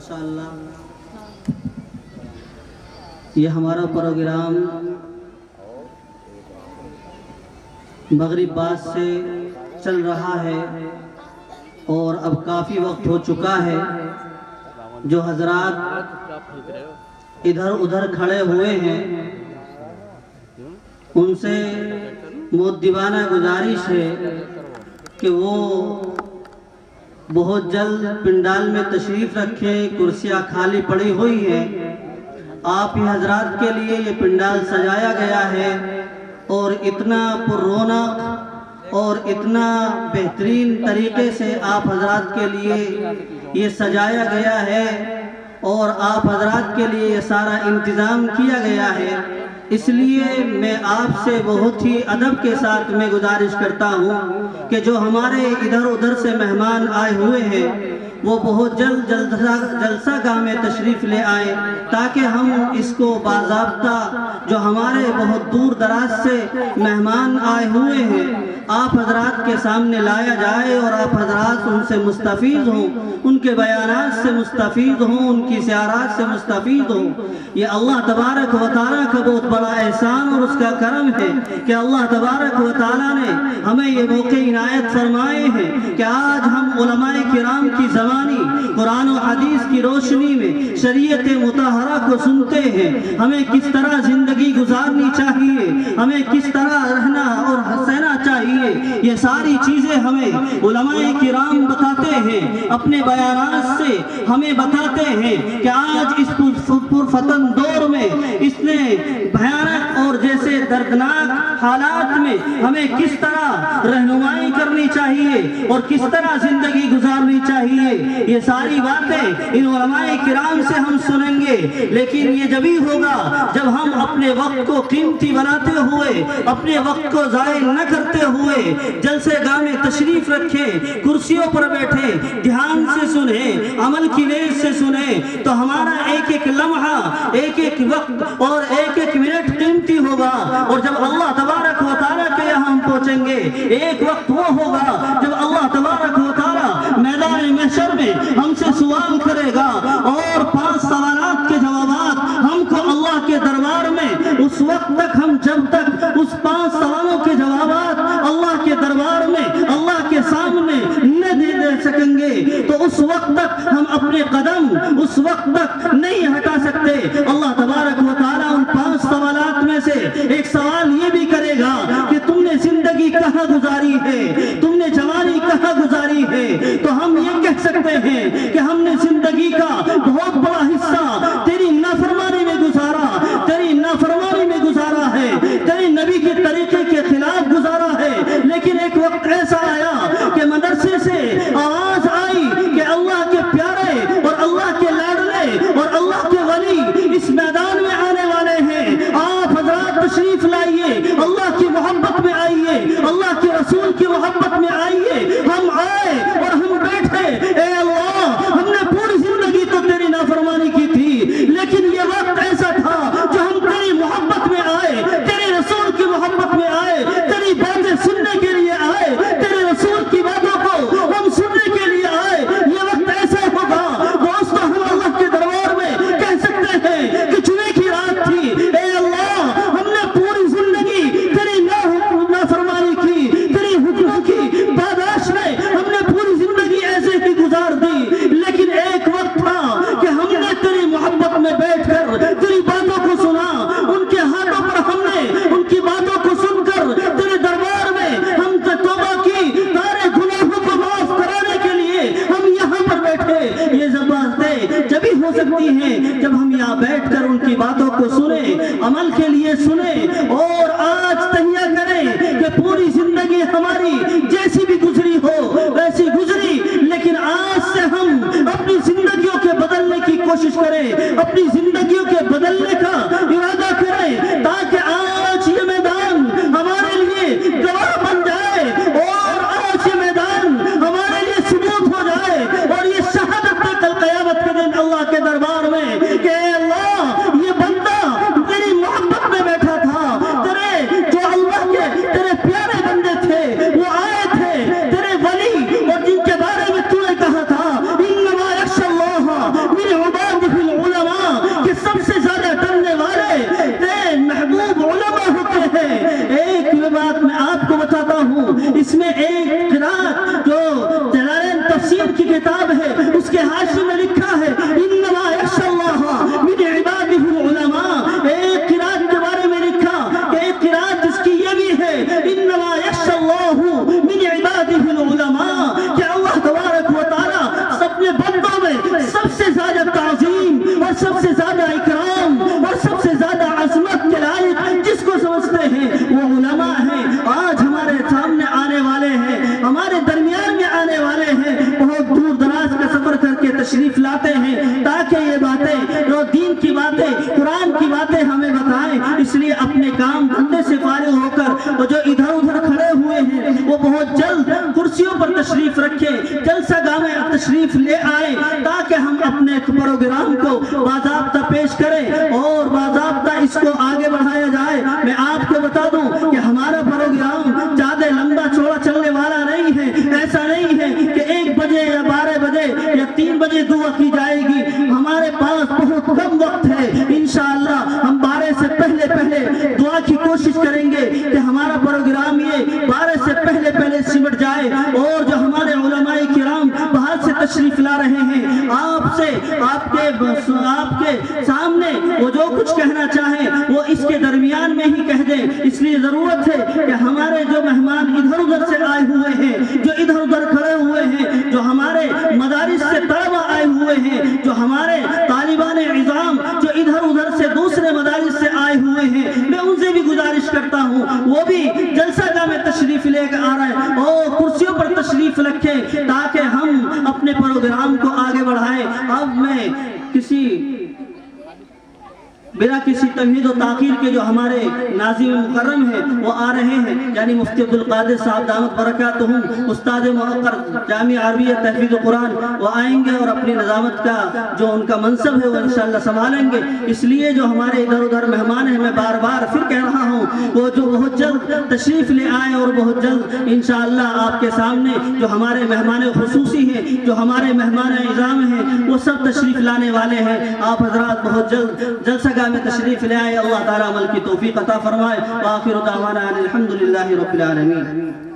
ماشاءاللہ یہ ہمارا پروگرام مغرب بعد سے چل رہا ہے اور اب کافی وقت ہو چکا ہے. جو حضرات ادھر ادھر کھڑے ہوئے ہیں ان سے مؤدبانہ گزارش ہے کہ وہ بہت جلد پنڈال میں تشریف رکھیں. کرسیاں خالی پڑی ہوئی ہیں. آپ ہی حضرات کے لیے یہ پنڈال سجایا گیا ہے اور اتنا پر رونق اور اتنا بہترین طریقے سے آپ حضرات کے لیے یہ سجایا گیا ہے اور آپ حضرات کے لیے یہ سارا انتظام کیا گیا ہے. اس لیے میں آپ سے بہت ہی ادب کے ساتھ میں گزارش کرتا ہوں کہ جو ہمارے ادھر ادھر سے مہمان آئے ہوئے ہیں وہ بہت جلد جلسہ گاہ میں تشریف لے آئیں تاکہ ہم اس کو باضابطہ جو ہمارے بہت دور دراز سے مہمان آئے ہوئے ہیں آپ حضرات کے سامنے لایا جائے اور آپ حضرات ان سے مستفید ہوں, ان کے بیانات سے مستفید ہوں, ان کی سیارات سے مستفید ہوں. یہ اللہ تبارک و تعالیٰ کا بہت بڑا احسان اور اس کا کرم ہے کہ اللہ تبارک و تعالیٰ نے ہمیں یہ موقع عنایت فرمائے ہیں کہ آج ہم علماء کرام کی زبانی قرآن و حدیث کی روشنی میں شریعت مطہرہ کو سنتے ہیں. ہمیں کس طرح زندگی گزارنی چاہیے, ہمیں کس طرح رہنا اور ہنسنا چاہیے, یہ ساری چیزیں ہمیں علماء کرام بتاتے ہیں. اپنے بیانات سے ہمیں بتاتے ہیں کہ آج اس پرفتن دور میں اس نے بھیانک اور جیسے دردناک حالات میں ہمیں کس طرح رہنمائی کرنی چاہیے اور کس طرح زندگی گزارنی چاہیے. یہ ساری باتیں ان علماء کرام سے ہم سنیں گے, لیکن یہ جبھی ہوگا جب ہم اپنے وقت کو قیمتی بناتے ہوئے, اپنے وقت کو ضائع نہ کرتے ہوئے جلسے گاہ میں تشریف رکھیں, کرسیوں پر بیٹھیں, دھیان سے سنیں, عمل کی نیت سے سنیں تو ہمارا ایک ایک لمحہ, ایک ایک وقت اور ایک ایک منٹ قیمتی ہوگا. اور جب اللہ تبارک و تعالیٰ کے یہاں ہم پہنچیں گے ایک وقت وہ ہوگا جب اللہ تبارک و تعالیٰ میدان محشر میں ہم سے سوال کرے گا اور 5 سوالات کے جوابات ہم کو اللہ کے دربار میں اس وقت تک ہم جب تک اس 5 سوالوں کے جوابات اللہ کے دربار میں اللہ کے سامنے نہ دے سکیں گے تو اس وقت تک ہم اپنے قدم اس وقت تک نہیں ہٹا سکتے. اللہ تبارک و تعالیٰ ان 5 سوالات میں سے ایک سوال یہ بھی کرے گا کہ تم نے زندگی کہاں گزاری ہے, تم نے جوانی کہاں گزاری ہے. تو ہم یہ کہہ سکتے ہیں کہ ہم نے زندگی کا بہت بڑا حصہ تیری نافرمانی میں گزارا, تیری نافرمانی میں گزارا ہے, تیری نبی کے طریقے کے خلاف گزارا ہے. لیکن ایک وقت ایسا آیا کہ مدرسے سے آواز آئی کہ اللہ کے پیارے اور اللہ کے لاڈلے اور اللہ کے ولی اس میدان میں آنے والے ہیں. آپ حضرات تشریف لائیے, اللہ کی محبت میں آئیے, اللہ کے رسول کی محبت میں آئیے. ہم آئے اور ہم بیٹھے. اے اللہ, ہم نے پوری زندگی تو تیری نافرمانی کی تھی, لیکن یہ وقت ایسا تھا جو ہم تیری محبت میں آئے, تیرے رسول کی محبت میں آئے, تیری باتیں سننے کے لیے آئے, تیرے رسول کی باتوں کو ہم سننے کے لیے آئے. یہ وقت ایسا ہوگا دوستو, ہم اللہ کے دربار میں کہہ سکتے ہیں کہ جمعے کی رات تھی. اے اللہ, ہم نے پوری زندگی تیری نافرمانی کی, تیری حکموں کی پاداش میں ہم نے پوری زندگی ایسے ہی گزار دی. لیکن ایک وقت تھا کہ ہم نے تیری محبت میں بیٹھ کر تیری باتوں کو سنا, ان کے ہاتھوں پر ہم نے ان کی باتوں کو سن کر تیرے دربار میں ہم سے توبہ کی, تارے گناہوں کو معاف کرانے کے لیے ہم یہاں پر بیٹھے. یہ سب باتیں جبھی ہو سکتی ہیں جب ہم یہاں بیٹھ کر ان کی باتوں کو سنیں, عمل کے لیے سنیں اور آج تہیہ کریں کہ پوری زندگی ہماری جیسی بھی گزری ہو ویسی گزری, لیکن آج سے ہم اپنی زندگیوں کے بدلنے کی کوشش کریں, اپنی زندگیوں کے بدلنے کا ارادہ کریں تاکہ آج یہ میدان ہمارے لیے گواہ بن جائے اور آج یہ میدان ہمارے لیے ثبوت ہو جائے اور یہ شہادت ہے کل قیامت کے دن اللہ کے دربار میں کہ اے اللہ, یہ بندہ تیری محبت میں بیٹھا تھا, تیرے جو اللہ کے تیرے پیارے بندے تھے وہ آئے تھے, تیرے ولی اور جن کے بارے میں تو نے کہا تھا انما یخشی اللہ من ایک قرات جو جلالین تفسیر کی کتاب ہے اس کے حاشیے میں لکھا ہے انما یخشی اللہ من عبادہ العلماء، ایک قرات کے بارے میں لکھا کہ ایک قرات جس کی یہ بھی ہے انما یخشی اللہ من عبادہ العلماء، کہ اللہ تبارک و تعالیٰ اپنے بندوں میں سب سے زیادہ تعظیم اور سب سے زیادہ اکرام اور سب سے زیادہ عظمت کے لائق جس کو سمجھتے ہیں وہ علماء ہیں۔ آج ہمارے سامنے آنے والے ہیں، ہمارے درمیان میں آنے والے ہیں، بہت دور دراز کا سفر کر کے تشریف لاتے ہیں تاکہ یہ باتیں جو دین کی باتیں قرآن کی باتیں ہمیں بتائیں۔ اس لیے اپنے کام دھندے سے فارغ ہو کر وہ جو ادھر ادھر کھڑے ہوئے ہیں وہ بہت جلد کرسیوں پر تشریف رکھیں، جلسہ گاہ میں تشریف لے آئیں تاکہ ہم اپنے پروگرام کو باضابطہ پیش کریں اور باضابطہ اس کو آگے بڑھایا جائے۔ میں آپ کو بتا دوں کہ ہمارا پروگرام زیادہ لمبا چوڑا چلنے والا نہیں ہے، ایسا نہیں ہے کہ 1 بجے یا 12 بجے یا 3 بجے دعا کی جائے گی، ہمارے پاس بہت کم وقت ہے۔ انشاءاللہ ہم 12 سے پہلے دعا کی کوشش کریں گے کہ ہمارا پروگرام یہ 12 سے پہلے سمٹ جائے، اور جو ہمارے علماء کرام باہر سے تشریف لا رہے ہیں آپ سے آپ کے سامنے وہ جو کچھ کہنا چاہیں وہ اس کے درمیان میں ہی کہہ دیں۔ اس لیے ضرورت ہے کہ ہمارے جو مہمان ادھر ادھر سے آئے ہوئے ہیں، جو ادھر ادھر کھڑے ہوئے ہیں، جو ہمارے مدارس سے طلبہ آئے ہوئے ہیں، جو ہمارے طالبان عظام جو ادھر ادھر سے دوسرے مدارس سے آئے ہوئے ہیں، میں ان سے بھی گزارش کرتا ہوں وہ بھی جلسہ گاہ میں تشریف لے کر آ رہے ہیں اور کرسیوں پر تشریف رکھیں تاکہ ہم اپنے پروگرام کو آگے بڑھائیں۔ اب میں بلا کسی تمہید و تاخیر کے جو ہمارے ناظم مکرم ہیں وہ آ رہے ہیں، یعنی مفتی عبدالقادر صاحب دامت برکاتہم، استاد موقر جامعہ عربیہ تحفیظ قرآن، وہ آئیں گے اور اپنی نظامت کا جو ان کا منصب ہے وہ انشاءاللہ سنبھالیں گے۔ اس لیے جو ہمارے ادھر ادھر مہمان ہیں، میں بار بار پھر کہہ رہا ہوں وہ جو بہت جلد تشریف لے آئیں اور بہت جلد انشاءاللہ آپ کے سامنے جو ہمارے مہمان خصوصی ہیں، جو ہمارے مہمان عظام ہیں، وہ سب تشریف لانے والے ہیں۔ آپ حضرات بہت جلد جلسہ میں تشریف لے آئے، اللہ تعالیٰ عمل کی توفیق عطا فرمائے۔ وآخر دعوانا الحمدللہ رب العالمین۔